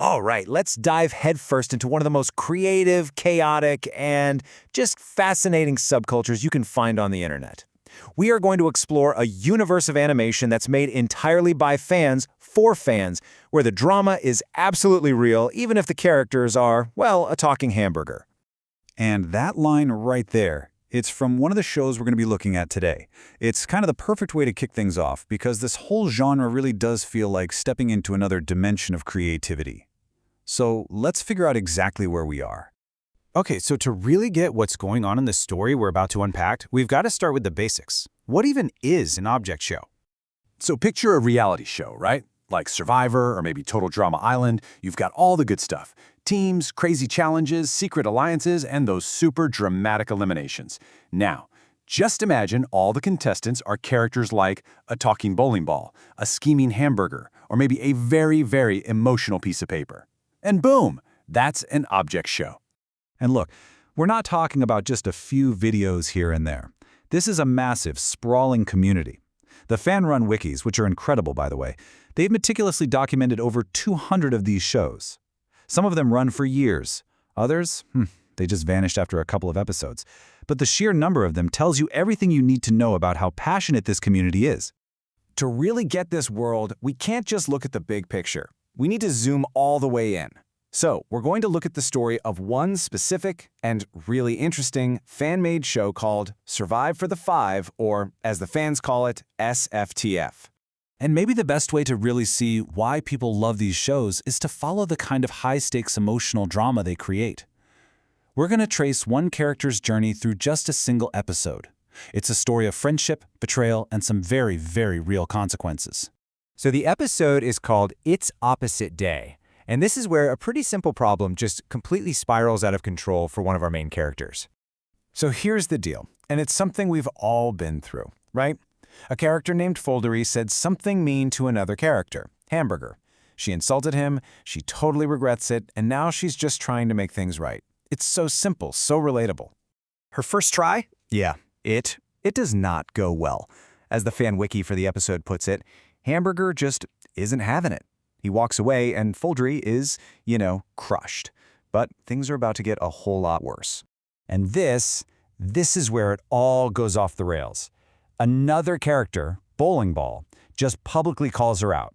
All right, let's dive headfirst into one of the most creative, chaotic, and just fascinating subcultures you can find on the internet. We are going to explore a universe of animation that's made entirely by fans for fans, where the drama is absolutely real, even if the characters are, well, a talking hamburger. And that line right there, it's from one of the shows we're going to be looking at today. It's kind of the perfect way to kick things off because this whole genre really does feel like stepping into another dimension of creativity. So let's figure out exactly where we are. Okay, so to really get what's going on in the story we're about to unpack, we've got to start with the basics. What even is an object show? So picture a reality show, right? Like Survivor or maybe Total Drama Island. You've got all the good stuff. Teams, crazy challenges, secret alliances, and those super dramatic eliminations. Now, just imagine all the contestants are characters like a talking bowling ball, a scheming hamburger, or maybe a very, very emotional piece of paper. And boom, that's an object show. And look, we're not talking about just a few videos here and there. This is a massive, sprawling community. The fan-run wikis, which are incredible by the way, they've meticulously documented over 200 of these shows. Some of them run for years. Others, they just vanished after a couple of episodes. But the sheer number of them tells you everything you need to know about how passionate this community is. To really get this world, we can't just look at the big picture. We need to zoom all the way in. So, we're going to look at the story of one specific and really interesting fan-made show called Survive for the Five, or as the fans call it, SFTF. And maybe the best way to really see why people love these shows is to follow the kind of high-stakes emotional drama they create. We're going to trace one character's journey through just a single episode. It's a story of friendship, betrayal, and some very, very real consequences. So the episode is called It's Opposite Day, and this is where a pretty simple problem just completely spirals out of control for one of our main characters. So here's the deal, and it's something we've all been through, right? A character named Foldery said something mean to another character, Hamburger. She insulted him, she totally regrets it, and now she's just trying to make things right. It's so simple, so relatable. Her first try? Yeah, it does not go well. As the fan wiki for the episode puts it, Hamburger just isn't having it. He walks away and Foldery is, crushed. But things are about to get a whole lot worse. And this is where it all goes off the rails. Another character, Bowling Ball, just publicly calls her out.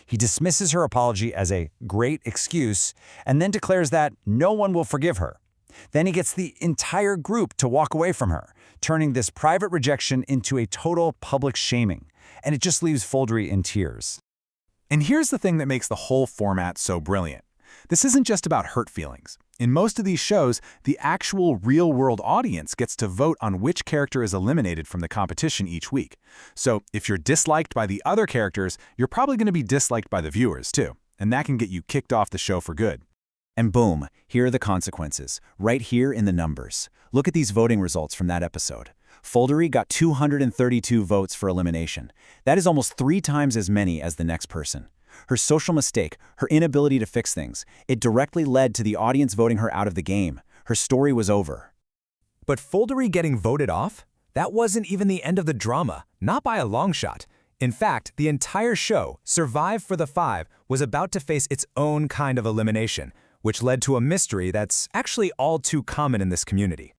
He dismisses her apology as a great excuse and then declares that no one will forgive her. Then he gets the entire group to walk away from her, turning this private rejection into a total public shaming. And it just leaves Foldery in tears. And here's the thing that makes the whole format so brilliant. This isn't just about hurt feelings. In most of these shows, the actual real-world audience gets to vote on which character is eliminated from the competition each week. So if you're disliked by the other characters, you're probably going to be disliked by the viewers too. And that can get you kicked off the show for good. And boom, here are the consequences, right here in the numbers. Look at these voting results from that episode. Foldery got 232 votes for elimination. That is almost 3 times as many as the next person. Her social mistake, her inability to fix things, it directly led to the audience voting her out of the game. Her story was over. But Foldery getting voted off? That wasn't even the end of the drama, not by a long shot. In fact, the entire show, Survive for the Five, was about to face its own kind of elimination, which led to a mystery that's actually all too common in this community.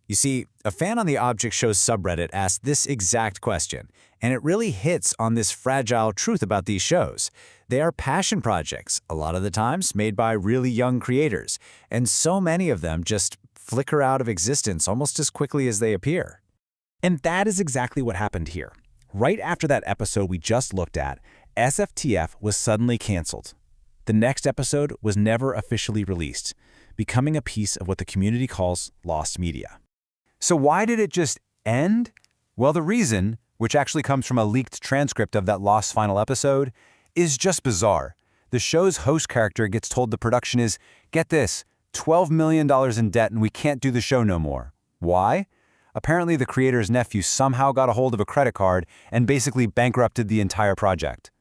You see, a fan on the Object Show subreddit asked this exact question, and it really hits on this fragile truth about these shows. They are passion projects, a lot of the times made by really young creators, and so many of them just flicker out of existence almost as quickly as they appear. And that is exactly what happened here. Right after that episode we just looked at, SFTF was suddenly canceled. The next episode was never officially released, becoming a piece of what the community calls lost media. So why did it just end? Well, the reason, which actually comes from a leaked transcript of that lost final episode, is just bizarre. The show's host character gets told the production is, get this, $12 million in debt and we can't do the show no more. Why? Apparently the creator's nephew somehow got a hold of a credit card and basically bankrupted the entire project.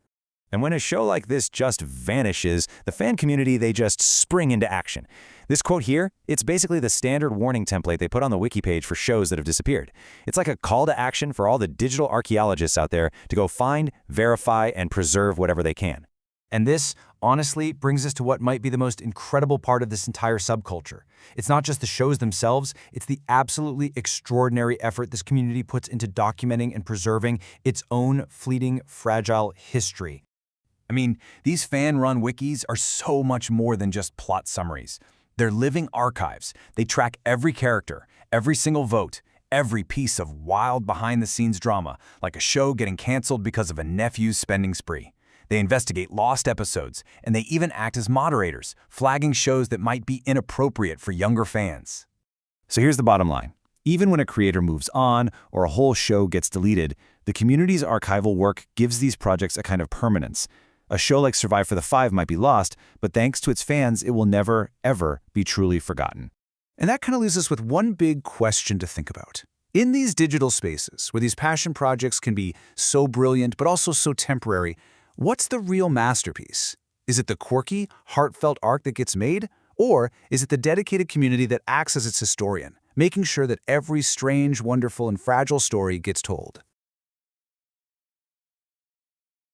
And when a show like this just vanishes, the fan community, they just spring into action. This quote here, it's basically the standard warning template they put on the wiki page for shows that have disappeared. It's like a call to action for all the digital archaeologists out there to go find, verify, and preserve whatever they can. And this, honestly, brings us to what might be the most incredible part of this entire subculture. It's not just the shows themselves, it's the absolutely extraordinary effort this community puts into documenting and preserving its own fleeting, fragile history. I mean, these fan-run wikis are so much more than just plot summaries. They're living archives. They track every character, every single vote, every piece of wild behind-the-scenes drama, like a show getting canceled because of a nephew's spending spree. They investigate lost episodes, and they even act as moderators, flagging shows that might be inappropriate for younger fans. So here's the bottom line. Even when a creator moves on or a whole show gets deleted, the community's archival work gives these projects a kind of permanence. A show like Survive for the Five might be lost, but thanks to its fans, it will never, ever be truly forgotten. And that kind of leaves us with one big question to think about. In these digital spaces, where these passion projects can be so brilliant but also so temporary, what's the real masterpiece? Is it the quirky, heartfelt arc that gets made? Or is it the dedicated community that acts as its historian, making sure that every strange, wonderful, and fragile story gets told?